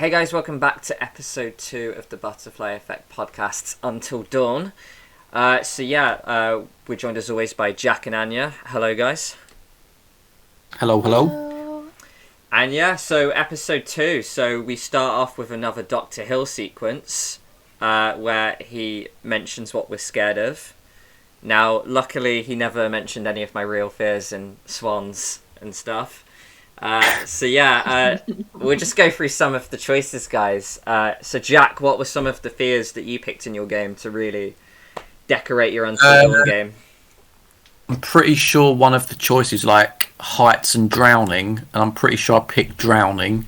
Hey guys, welcome back to episode 2 of the Butterfly Effect podcast's Until Dawn. We're joined as always by Jack and Anya. Hello guys. Hello, hello. Hello. Anya, so episode 2, so we start off with another Dr. Hill sequence where he mentions what we're scared of. Now, luckily he never mentioned any of my real fears and swans and stuff. We'll just go through some of the choices, guys. So Jack, what were some of the fears that you picked in your game to really decorate your Until Dawn game? I'm pretty sure one of the choices like heights and drowning, and I'm pretty sure I picked drowning.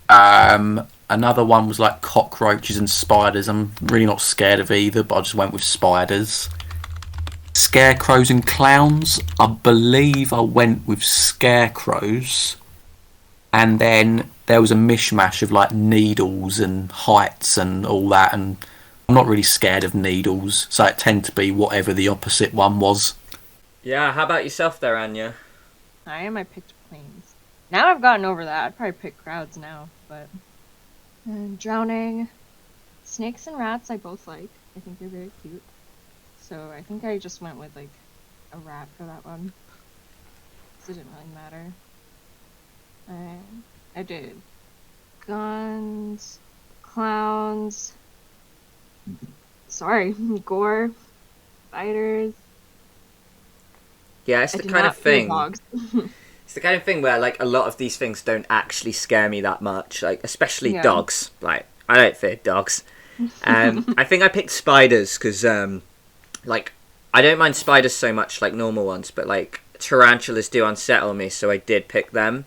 Another one was like cockroaches and spiders. I'm really not scared of either, but I just went with spiders. Scarecrows and clowns, I believe I went with scarecrows, and then there was a mishmash of like needles and heights and all that, and I'm not really scared of needles, so it tended to be whatever the opposite one was. Yeah, how about yourself there, Anya? I picked planes. Now I've gotten over that. I'd probably pick crowds now, but... And drowning. Snakes and rats I both like. I think they're very cute. So I think I just went with, like, a rat for that one. Because it didn't really matter. I did guns, clowns, gore, spiders. Yeah, it's I the did kind not of thing. dogs. It's the kind of thing where like a lot of these things don't actually scare me that much. Like especially Yeah. dogs. Like I don't fear dogs. I think I picked spiders because like I don't mind spiders so much like normal ones, but like tarantulas do unsettle me, so I did pick them.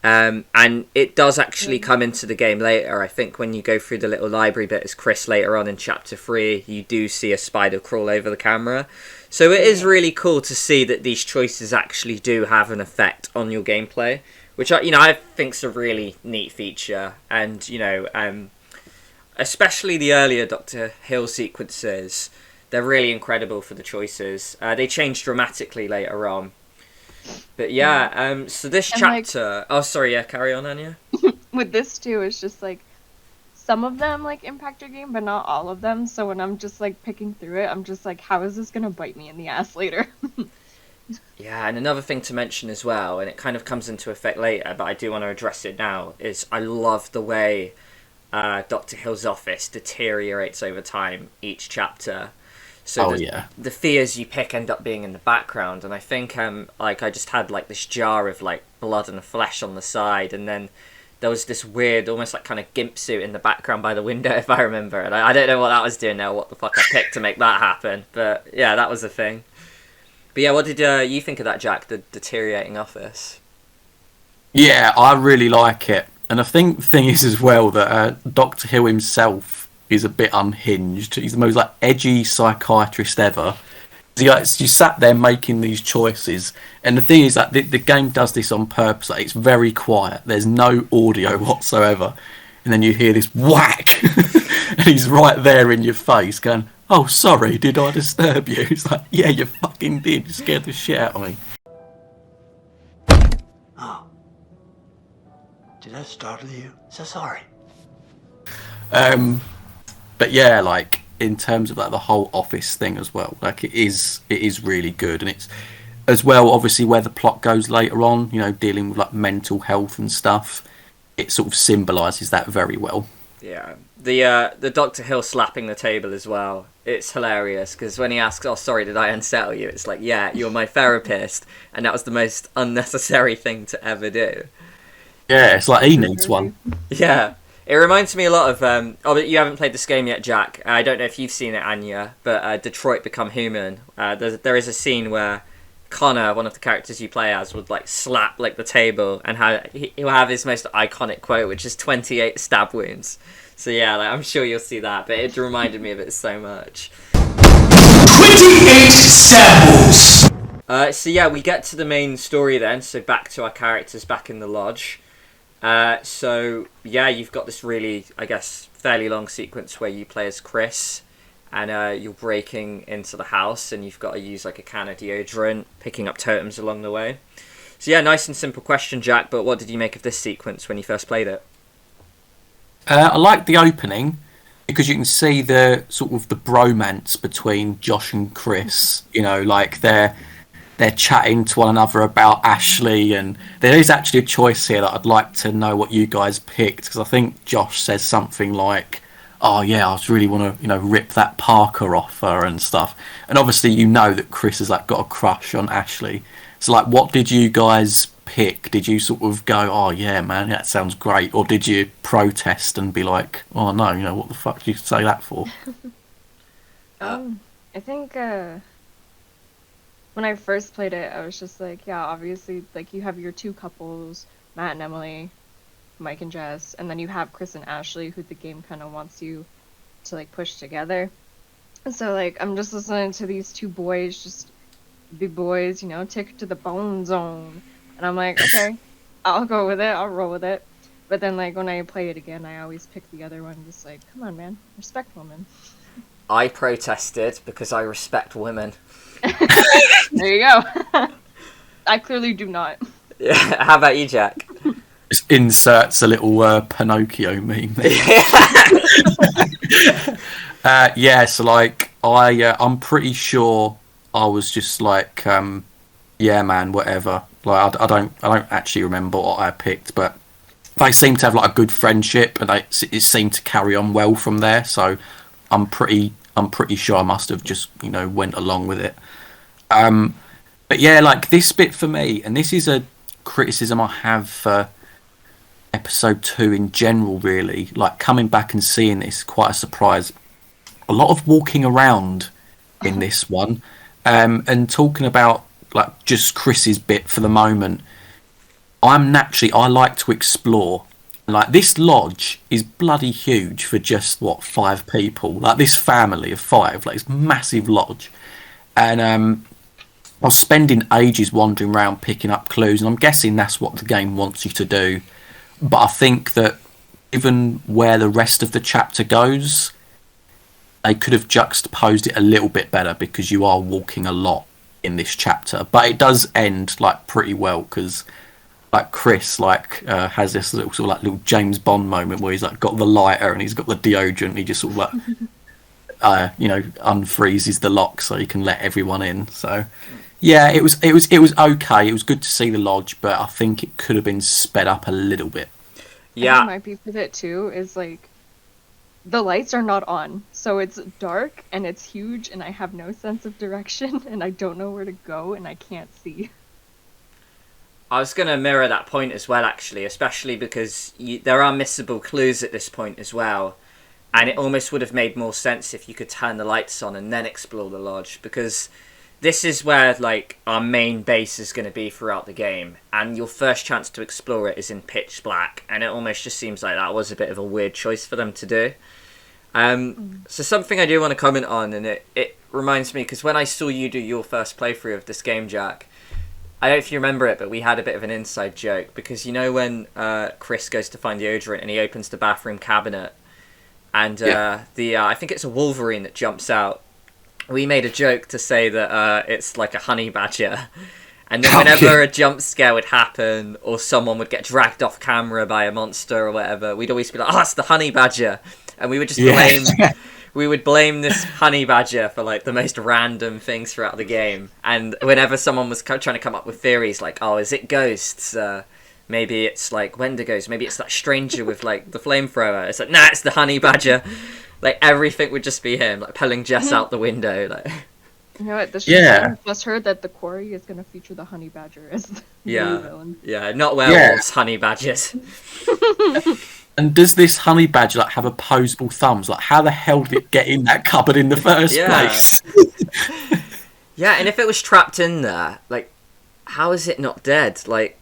And it does actually come into the game later. I think when you go through the little library bit as Chris later on in chapter 3, you do see a spider crawl over the camera. So it is really cool to see that these choices actually do have an effect on your gameplay, which I think's a really neat feature. And especially the earlier Dr. Hill sequences, they're really incredible for the choices. They change dramatically later on. But yeah, so this And, chapter... oh, sorry, yeah, carry on, Anya. With this too, it's just like some of them like impact your game, but not all of them. So when I'm just like picking through it, I'm just like, how is this gonna bite me in the ass later? Yeah, and another thing to mention as well, and it kind of comes into effect later, but I do want to address it now, is I love the way Dr. Hill's office deteriorates over time each chapter. So the fears you pick end up being in the background, and I think I just had like this jar of like blood and flesh on the side, and then there was this weird, almost like kind of gimp suit in the background by the window, if I remember. And I don't know what that was doing now, what the fuck I picked to make that happen, but yeah, that was a thing. But yeah, what did you think of that, Jack? The deteriorating office? Yeah, I really like it, and I think the thing is as well that Dr. Hill himself is a bit unhinged. He's the most like edgy psychiatrist ever. You sat there making these choices, and the thing is that the game does this on purpose. Like, it's very quiet. There's no audio whatsoever, and then you hear this whack, and he's right there in your face, going, "Oh, sorry, did I disturb you?" It's like, "Yeah, you fucking did. You scared the shit out of me." Oh, did I startle you? So sorry. But yeah, like in terms of like the whole office thing as well, like it is really good, and it's as well obviously where the plot goes later on, dealing with like mental health and stuff. It sort of symbolises that very well. Yeah, the Dr. Hill slapping the table as well. It's hilarious because when he asks, "Oh, sorry, did I unsettle you?" It's like, "Yeah, you're my therapist," and that was the most unnecessary thing to ever do. Yeah, it's like he needs one. Yeah. It reminds me a lot of... but you haven't played this game yet, Jack. I don't know if you've seen it, Anya, but Detroit Become Human. There is a scene where Connor, one of the characters you play as, would like slap like the table, and he'll have his most iconic quote, which is 28 stab wounds. So yeah, like, I'm sure you'll see that, but it reminded me of it so much. 28 samples! So yeah, we get to the main story then, so back to our characters back in the lodge. So yeah, you've got this really, I guess, fairly long sequence where you play as Chris, and you're breaking into the house, and you've got to use like a can of deodorant, picking up totems along the way. So yeah, nice and simple question, Jack, but what did you make of this sequence when you first played it? I like the opening because you can see the sort of the bromance between Josh and Chris. You know, like they're chatting to one another about Ashley, and there is actually a choice here that I'd like to know what you guys picked, because I think Josh says something like, "Oh yeah, I just really want to, rip that Parker off her and stuff." And obviously, you know that Chris has like got a crush on Ashley. So like, what did you guys pick? Did you sort of go, "Oh yeah, man, that sounds great," or did you protest and be like, "Oh no, what the fuck did you say that for?" I think when I first played it, I was just like, yeah, obviously, like you have your two couples, Matt and Emily, Mike and Jess, and then you have Chris and Ashley, who the game kind of wants you to like push together. And so like I'm just listening to these two boys, just big boys, take it to the bone zone, and I'm like, okay, I'll go with it, I'll roll with it. But then like when I play it again, I always pick the other one, just like, come on, man, respect women. I protested because I respect women. There you go. I clearly do not. Yeah, how about you, Jack? Just inserts a little Pinocchio meme there. So like I'm pretty sure I was just like, yeah, man, whatever. Like I don't actually remember what I picked, but they seem to have like a good friendship, and it seemed to carry on well from there. So I'm pretty sure I must have just went along with it. But yeah, like this bit for me, and this is a criticism I have for episode 2 in general, really, like coming back and seeing this, quite a surprise. A lot of walking around in this one, and talking about like just Chris's bit for the moment. I like to explore. Like this lodge is bloody huge for just 5 people. Like this family of 5, like it's a massive lodge, and I was spending ages wandering around picking up clues, and I'm guessing that's what the game wants you to do. But I think that given where the rest of the chapter goes, they could have juxtaposed it a little bit better, because you are walking a lot in this chapter. But it does end like pretty well, because like Chris has this little sort of like little James Bond moment where he's like got the lighter and he's got the deodorant. And he just sort of like unfreezes the lock so he can let everyone in. So yeah, it was okay. It was good to see the lodge, but I think it could have been sped up a little bit. Yeah, I think my beef with it too is like the lights are not on, so it's dark and it's huge, and I have no sense of direction, and I don't know where to go, and I can't see. I was going to mirror that point as well, actually, especially because there are missable clues at this point as well. And it almost would have made more sense if you could turn the lights on and then explore the lodge, because this is where like our main base is going to be throughout the game, and your first chance to explore it is in pitch black, and it almost just seems like that was a bit of a weird choice for them to do. So something I do want to comment on, and it reminds me, because when I saw you do your first playthrough of this game, Jack, I don't know if you remember it, but we had a bit of an inside joke, because when Chris goes to find deodorant and he opens the bathroom cabinet, and I think it's a Wolverine that jumps out. We made a joke to say that it's like a honey badger, and then whenever a jump scare would happen or someone would get dragged off camera by a monster or whatever, we'd always be like, "Oh, it's the honey badger," and we would just blame this honey badger for like the most random things throughout the game. And whenever someone was trying to come up with theories like, "Oh, is it ghosts? Maybe it's like Wendigos. Maybe it's that stranger with like the flamethrower." It's like, nah, it's the honey badger. Like everything would just be him, like pulling Jess out the window. Like, you know what? I just heard that the Quarry is going to feature the honey badger as the new villain. Yeah, not werewolves, honey badgers. And does this honey badger like have opposable thumbs? Like, how the hell did it get in that cupboard in the first place? Yeah, and if it was trapped in there, like, how is it not dead? Like,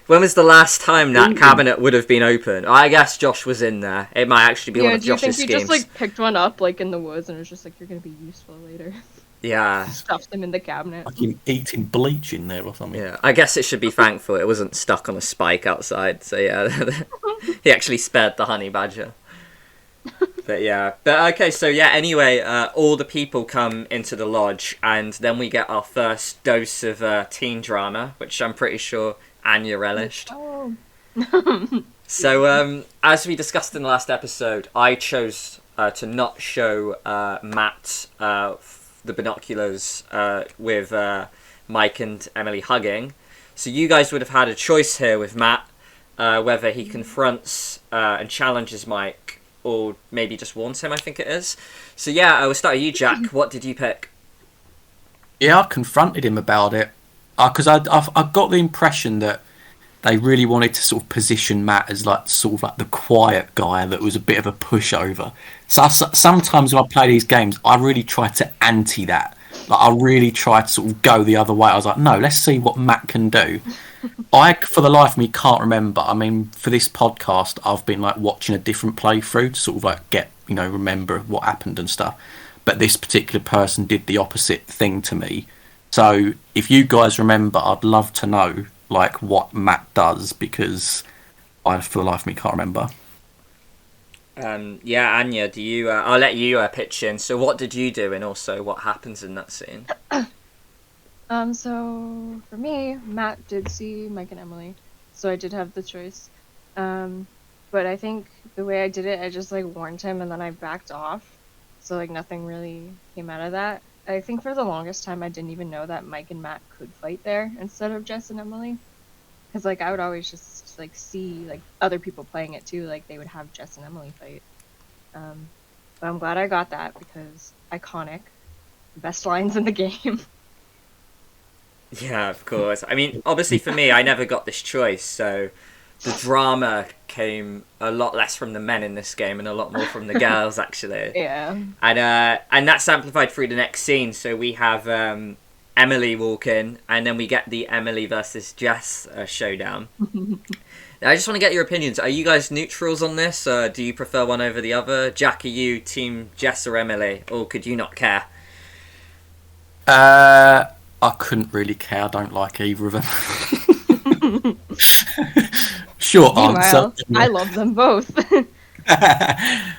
when was the last time that cabinet would have been open? I guess Josh was in there. It might actually be one of Josh's schemes. Do you think he just like picked one up like in the woods and was just like, "You're gonna be useful later"? Yeah. Stuffed them in the cabinet. Like him eating bleach in there or something. Yeah, I guess it should be thankful it wasn't stuck on a spike outside. So yeah, he actually spared the honey badger. But okay, so yeah, anyway, all the people come into the lodge, and then we get our first dose of teen drama, which I'm pretty sure Anya relished. Oh. So, as we discussed in the last episode, I chose to not show Matt the binoculars with Mike and Emily hugging. So you guys would have had a choice here with Matt, whether he confronts and challenges Mike, or maybe just warns him, I think it is. So yeah, I will start with you, Jack. What did you pick? Yeah, I confronted him about it because I got the impression that they really wanted to sort of position Matt as like sort of like the quiet guy that was a bit of a pushover. So sometimes when I play these games, I really try to anti that. Like I really try to sort of go the other way. I was like, no, let's see what Matt can do. For the life of me, can't remember. I mean, for this podcast, I've been like watching a different playthrough to sort of like get remember what happened and stuff. But this particular person did the opposite thing to me. So if you guys remember, I'd love to know like what Matt does because I, for the life of me, can't remember. Yeah, Anya, do you? I'll let you pitch in. So, what did you do, and also what happens in that scene? So for me, Matt did see Mike and Emily, so I did have the choice. But I think the way I did it, I just like warned him and then I backed off. So like nothing really came out of that. I think for the longest time I didn't even know that Mike and Matt could fight there instead of Jess and Emily. Because like I would always just like see like other people playing it too, like they would have Jess and Emily fight. But I'm glad I got that because iconic, best lines in the game. Yeah, of course. I mean, obviously for me, I never got this choice, so the drama came a lot less from the men in this game and a lot more from the girls, actually. Yeah. And that's amplified through the next scene. So we have Emily walk in, and then we get the Emily versus Jess showdown. Now, I just want to get your opinions. Are you guys neutrals on this? Do you prefer one over the other? Jack, are you team Jess or Emily? Or could you not care? I couldn't really care. I don't like either of them. Short answer. Meanwhile, I love them both. I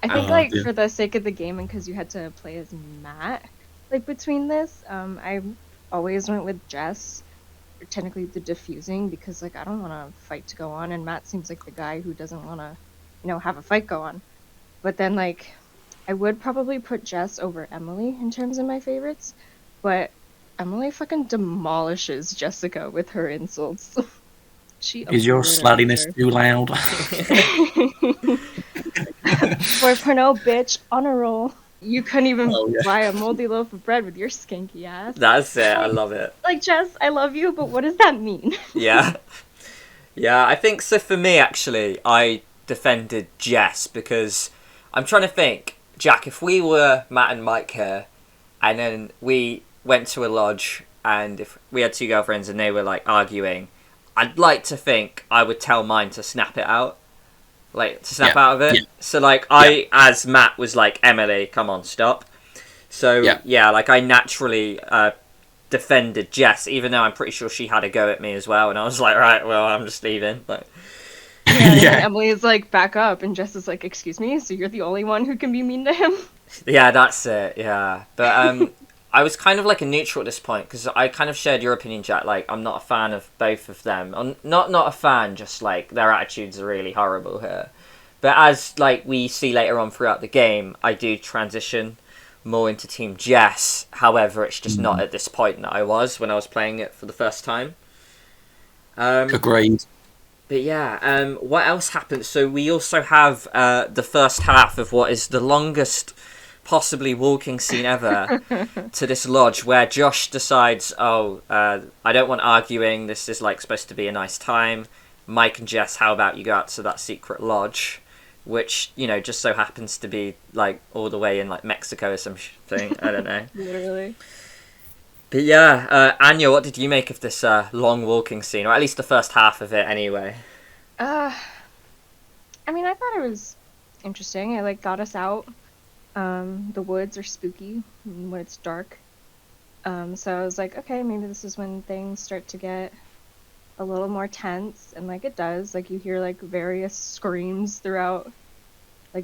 think for the sake of the game and because you had to play as Matt, like between this, I always went with Jess, or technically the diffusing, because like I don't want a fight to go on, and Matt seems like the guy who doesn't want to, have a fight go on. But then like, I would probably put Jess over Emily in terms of my favorites, but Emily fucking demolishes Jessica with her insults. Is your sluttiness too loud? 4.0 bitch on a roll. You couldn't even buy a moldy loaf of bread with your skanky ass. That's it. I love it. Like, Jess, I love you, but what does that mean? Yeah. Yeah, I think so. For me, actually, I defended Jess because I'm trying to think, Jack, if we were Matt and Mike here, and then we went to a lodge, and if we had two girlfriends and they were like arguing, I'd like to think I would tell mine to snap it out. Like, to snap out of it. Yeah. So, like, I, as Matt, was like, Emily, come on, stop. So, like, I naturally defended Jess, even though I'm pretty sure she had a go at me as well. And I was like, right, well, I'm just leaving. But and Emily is like, back up. And Jess is like, excuse me? So you're the only one who can be mean to him? Yeah, that's it, yeah. But I was kind of like a neutral at this point, because I kind of shared your opinion, Jack. Like, I'm not a fan of both of them. I'm not a fan, just like their attitudes are really horrible here. But as like we see later on throughout the game, I do transition more into Team Jess. However, it's just not at this point that I was when I was playing it for the first time. Agreed. But yeah, what else happened? So we also have the first half of what is the longest possibly walking scene ever to this lodge, where Josh decides, I don't want arguing, this is like supposed to be a nice time. Mike and Jess, how about you go out to that secret lodge, which, just so happens to be like all the way in like Mexico or something. I don't know. Literally. But yeah, Anya, what did you make of this long walking scene, or at least the first half of it anyway? I mean, I thought it was interesting. It got us out. The woods are spooky when it's dark. So I was like, okay, maybe this is when things start to get a little more tense, and it does. You hear various screams throughout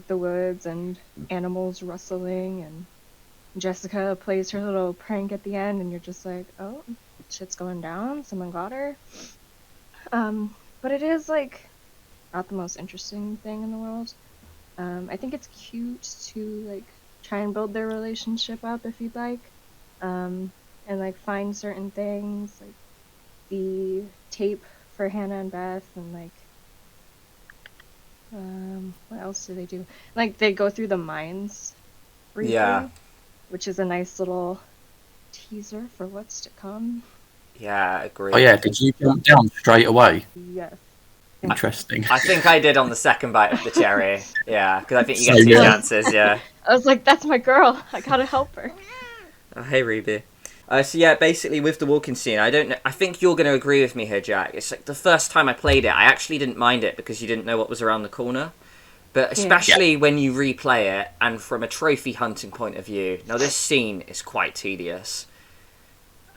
the woods and animals rustling, and Jessica plays her little prank at the end, and you're just like, oh, shit's going down, someone got her. But it is not the most interesting thing in the world. I think it's cute to like try and build their relationship up if you'd like, and like find certain things like the tape for Hannah and Beth, and like what else do they do? Like they go through the mines briefly, Yeah. which is a nice little teaser for what's to come. Yeah, Oh agreed. yeah, did you jump down straight away? Yes. Interesting. I think I did on the second bite of the cherry. Yeah, because I think you get So, two yeah. chances. Yeah. I was like, that's my girl. I gotta help her. Oh, hey, Ruby. So yeah, basically with the walking scene, I don't know. I think you're going to agree with me here, Jack. It's like the first time I played it, I actually didn't mind it because you didn't know what was around the corner. But especially when you replay it, and from a trophy hunting point of view, now this scene is quite tedious.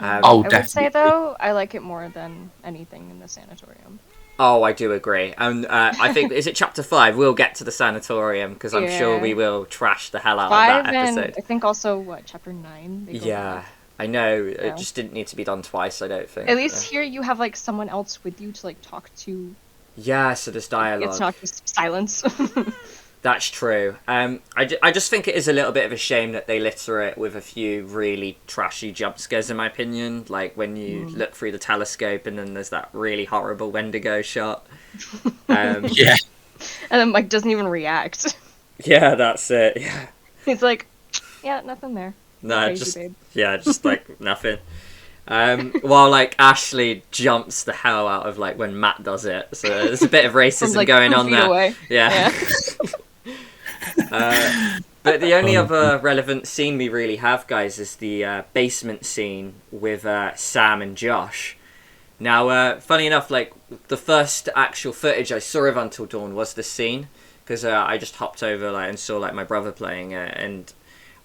Oh, I would say definitely. though, I like it more than anything in the sanatorium. Oh, I do agree. And I think, is it chapter 5? We'll get to the sanatorium, because I'm sure we will trash the hell out of 5 that and episode. I think also what, chapter 9? They go Yeah, back. I know. Yeah. It just didn't need to be done twice, I don't think. At least here you have like someone else with you to like talk to. Yeah, so there's dialogue. It's not just silence. That's true. I just think it is a little bit of a shame that they litter it with a few really trashy jump scares, in my opinion. Like when you look through the telescope and then there's that really horrible Wendigo shot. Yeah. And then Mike doesn't even react. Yeah, that's it. Yeah. He's like, yeah, nothing there. No, Crazy, just babe. yeah, just like nothing. While like Ashley jumps the hell out of like when Matt does it, so there's a bit of racism From like going 2 on feet there. away. Yeah. But the only other relevant scene we really have, guys, is the basement scene with Sam and Josh. Now, funny enough, like the first actual footage I saw of Until Dawn was this scene, because I just hopped over like and saw like my brother playing it, and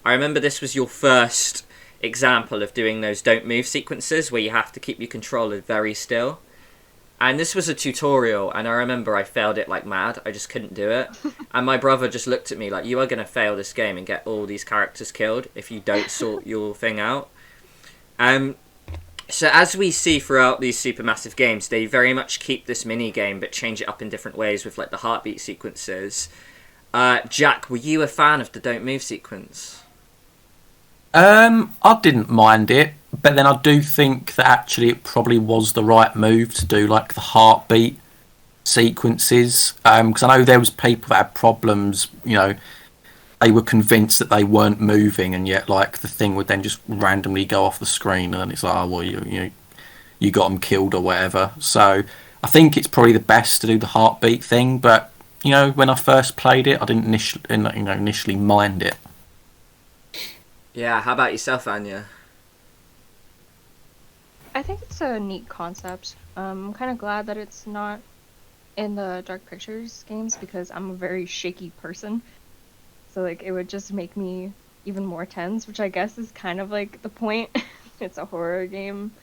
I remember this was your first example of doing those don't move sequences where you have to keep your controller very still. And this was a tutorial, and I remember I failed it like mad. I just couldn't do it. And my brother just looked at me like, you are going to fail this game and get all these characters killed if you don't sort your thing out. So as we see throughout these supermassive games, they very much keep this mini game but change it up in different ways with like the heartbeat sequences. Jack, were you a fan of the don't move sequence? I didn't mind it, but then I do think that actually it probably was the right move to do like the heartbeat sequences. Because I know there was people that had problems. You know, they were convinced that they weren't moving, and yet like the thing would then just randomly go off the screen, and it's like, oh well, you got them killed or whatever. So I think it's probably the best to do the heartbeat thing. But you know, when I first played it, I didn't initially mind it. Yeah, how about yourself, Anya? I think it's a neat concept. I'm kind of glad that it's not in the Dark Pictures games because I'm a very shaky person. So like it would just make me even more tense, which I guess is kind of like the point. It's a horror game,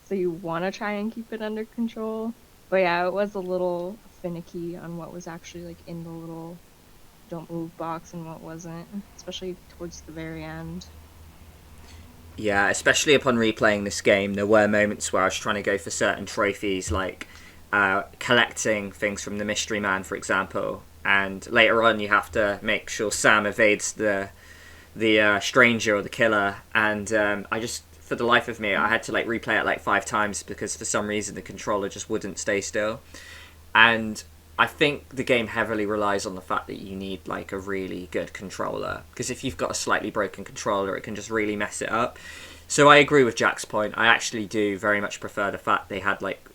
so you want to try and keep it under control. But yeah, it was a little finicky on what was actually like in the little don't move box and what wasn't, especially towards the very end. Yeah, especially upon replaying this game, there were moments where I was trying to go for certain trophies, like collecting things from the Mystery Man, for example. And later on, you have to make sure Sam evades the stranger or the killer. And I just, for the life of me, I had to like replay it like 5 times because for some reason the controller just wouldn't stay still. And I think the game heavily relies on the fact that you need like a really good controller, because if you've got a slightly broken controller, it can just really mess it up. So I agree with Jack's point. I actually do very much prefer the fact they had like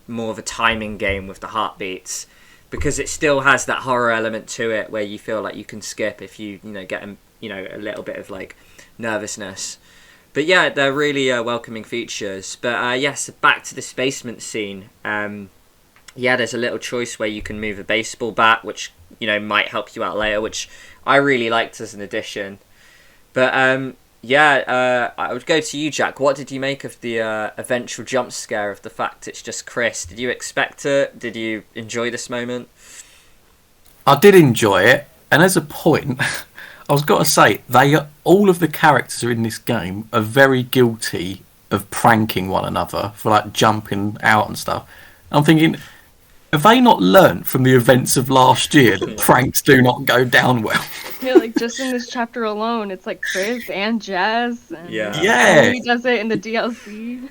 more of a timing game with the heartbeats, because it still has that horror element to it where you feel like you can skip if you get a little bit of like nervousness. But yeah, they're really welcoming features. But yes, back to this basement scene. Yeah, there's a little choice where you can move a baseball bat, which might help you out later, which I really liked as an addition. But I would go to you, Jack. What did you make of the eventual jump scare of the fact it's just Chris? Did you expect it? Did you enjoy this moment? I did enjoy it, and as a point, I was got to say all of the characters in this game are very guilty of pranking one another for like jumping out and stuff. I'm thinking, Have they not learnt from the events of last year that pranks do not go down well? Yeah, like just in this chapter alone, it's like Chris and Jess, and Yeah. Yeah, Emily does it in the DLC.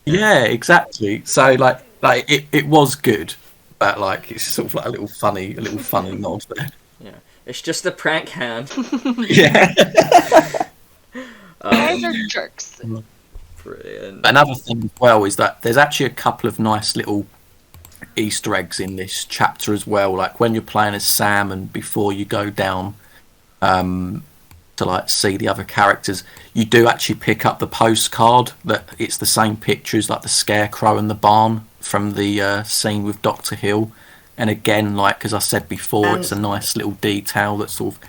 yeah, exactly. So it was good, but like it's sort of like a little funny nod there. Yeah. It's just a prank hand. Yeah. You guys are jerks. Brilliant. Another thing as well is that there's actually a couple of nice little Easter eggs in this chapter as well. Like when you're playing as Sam and before you go down to like see the other characters, you do actually pick up the postcard that it's the same pictures like the scarecrow and the barn from the scene with Dr. Hill. And again, like as I said before, it's a nice little detail that sort of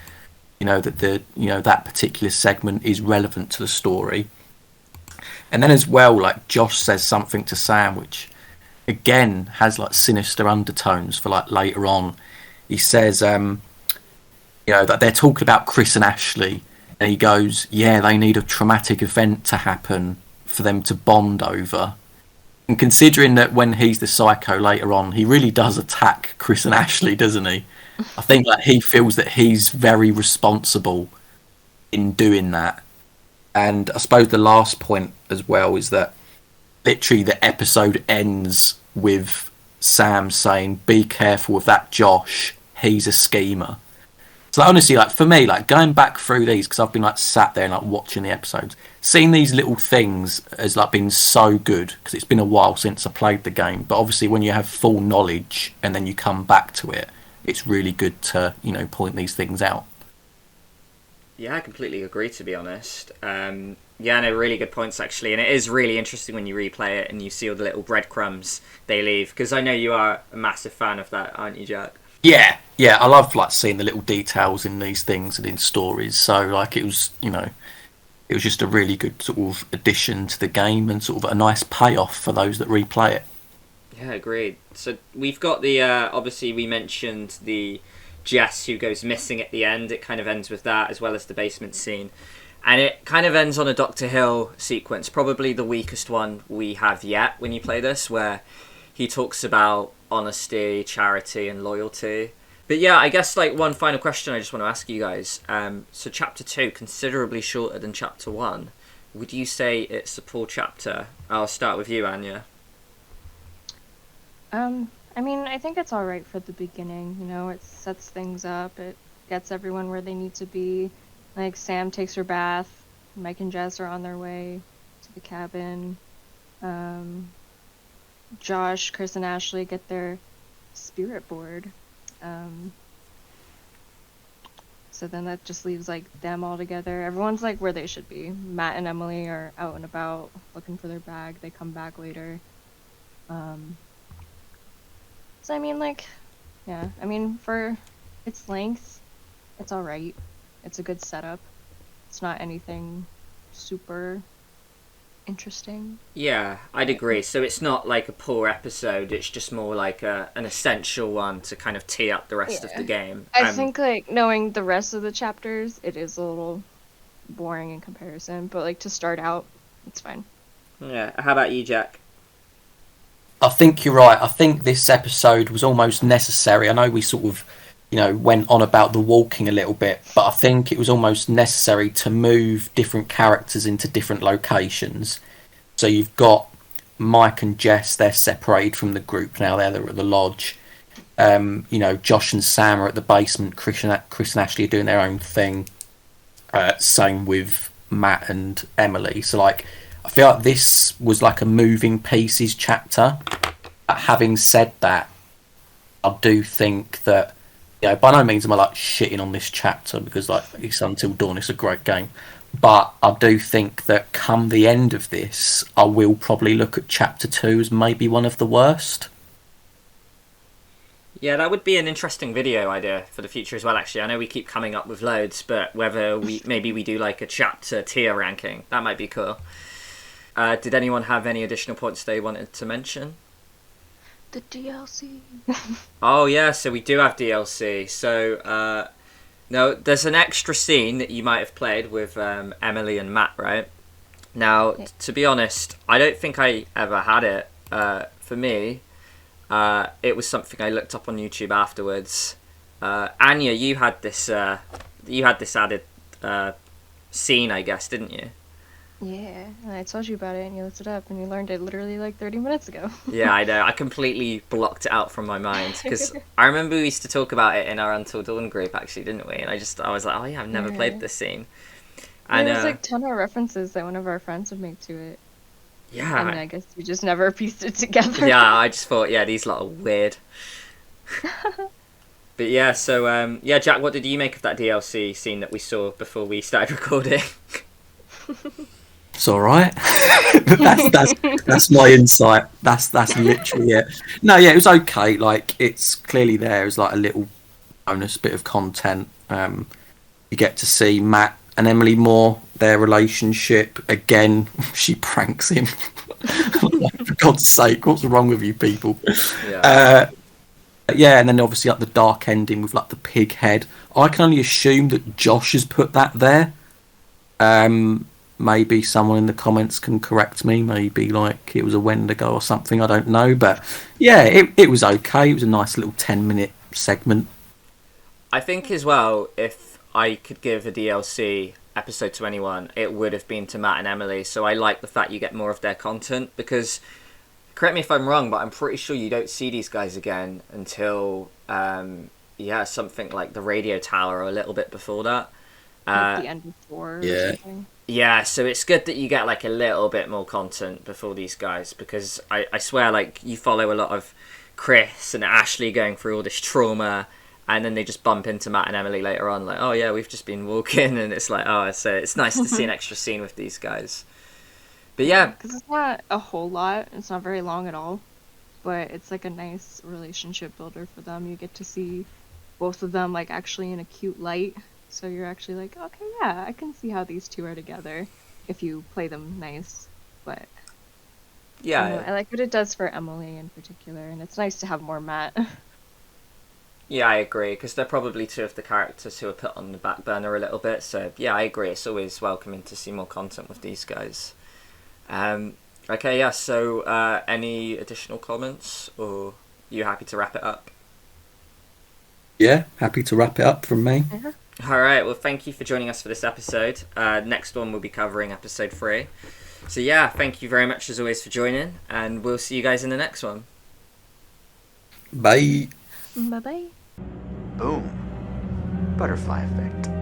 that that particular segment is relevant to the story. And then as well, like Josh says something to Sam which again has like sinister undertones for like later on. He says that they're talking about Chris and Ashley, and he goes, yeah, they need a traumatic event to happen for them to bond over. And considering that when he's the psycho later on, he really does attack Chris and Ashley, doesn't he? I think like he feels that he's very responsible in doing that. And I suppose the last point as well is that literally the episode ends with Sam saying, be careful with that Josh, he's a schemer. So honestly, like for me, like going back through these, because I've been like sat there and like watching the episodes, seeing these little things has like been so good, because it's been a while since I played the game. But obviously when you have full knowledge and then you come back to it, it's really good to, point these things out. Yeah, I completely agree, to be honest. Yeah, no, really good points, actually. And it is really interesting when you replay it and you see all the little breadcrumbs they leave. Because I know you are a massive fan of that, aren't you, Jack? Yeah, I love like seeing the little details in these things and in stories. So like it was just a really good sort of addition to the game and sort of a nice payoff for those that replay it. Yeah, agreed. So we've got the, obviously we mentioned the Jess who goes missing at the end. It kind of ends with that, as well as the basement scene. And it kind of ends on a Dr. Hill sequence, probably the weakest one we have yet when you play this, where he talks about honesty, charity, and loyalty. But yeah, I guess like one final question I just want to ask you guys. So chapter 2, considerably shorter than chapter 1. Would you say it's a poor chapter? I'll start with you, Anya. I mean, I think it's alright for the beginning, it sets things up, it gets everyone where they need to be. Like, Sam takes her bath, Mike and Jess are on their way to the cabin. Josh, Chris, and Ashley get their spirit board. So then that just leaves, like, them all together. Everyone's, like, where they should be. Matt and Emily are out and about looking for their bag. They come back later. So, I mean, like, yeah. I mean, for its length, it's alright. It's a good setup. It's not anything super interesting. Yeah, I'd agree. So it's not like a poor episode, it's just more like an essential one to kind of tee up the rest of the game. I think, like, knowing the rest of the chapters, it is a little boring in comparison, but, like, to start out, it's fine. Yeah, how about you, Jack? I think you're right. I think this episode was almost necessary. I know we sort of, went on about the walking a little bit, but I think it was almost necessary to move different characters into different locations. So you've got Mike and Jess, they're separated from the group now, they're at the lodge. Josh and Sam are at the basement, Chris and Ashley are doing their own thing. Same with Matt and Emily. So, like, I feel like this was like a moving pieces chapter. Having said that, I do think that, by no means am I like shitting on this chapter, because like it's Until Dawn, it's a great game. But I do think that come the end of this, I will probably look at chapter 2 as maybe one of the worst. Yeah, that would be an interesting video idea for the future as well, actually. I know we keep coming up with loads, but whether maybe we do like a chapter tier ranking, that might be cool. Did anyone have any additional points they wanted to mention? The DLC. Oh yeah, so we do have DLC. So no, there's an extra scene that you might have played with Emily and Matt, right? Now, to be honest, I don't think I ever had it. For me, it was something I looked up on YouTube afterwards. Anya, you had this added scene, I guess, didn't you? Yeah, and I told you about it, and you looked it up, and you learned it literally like 30 minutes ago. Yeah, I know. I completely blocked it out from my mind because I remember we used to talk about it in our Until Dawn group, actually, didn't we? And I was like, oh yeah, I've never played this scene. And there was like a ton of references that one of our friends would make to it. yeah, And I guess we just never pieced it together. yeah, I just thought, yeah, these lot are weird. But yeah, so yeah, Jack, what did you make of that DLC scene that we saw before we started recording? It's all right. That's my insight. That's literally it. No, yeah, it was okay. Like, it's clearly there as like a little bonus bit of content. You get to see Matt and Emily more, their relationship. Again, she pranks him. For God's sake, what's wrong with you people? Yeah. Yeah, and then obviously like the dark ending with like the pig head. I can only assume that Josh has put that there. Maybe someone in the comments can correct me. Maybe like it was a Wendigo or something. I don't know, but yeah, it was okay. It was a nice little 10-minute segment. I think as well, if I could give a DLC episode to anyone, it would have been to Matt and Emily. So I like the fact you get more of their content because, correct me if I'm wrong, but I'm pretty sure you don't see these guys again until something like the radio tower or a little bit before that. Like the end of 4 or something. Yeah, so it's good that you get like a little bit more content before these guys because I swear like you follow a lot of Chris and Ashley going through all this trauma and then they just bump into Matt and Emily later on like, oh yeah, we've just been walking and it's like, oh, so it's nice to see an extra scene with these guys. But yeah. Because it's not a whole lot, it's not very long at all, but it's like a nice relationship builder for them. You get to see both of them like actually in a cute light. So you're actually like, okay, yeah, I can see how these two are together if you play them nice. But Yeah. I like what it does for Emily in particular, and it's nice to have more Matt. Yeah, I agree, because they're probably two of the characters who are put on the back burner a little bit. So yeah, I agree. It's always welcoming to see more content with these guys. Okay, yeah. So any additional comments, or you happy to wrap it up? Yeah, happy to wrap it up from me. Yeah. All right. Well, thank you for joining us for this episode. Next one we'll be covering episode 3. So yeah, thank you very much as always for joining, and we'll see you guys in the next one. Bye. Bye bye. Boom. Butterfly effect.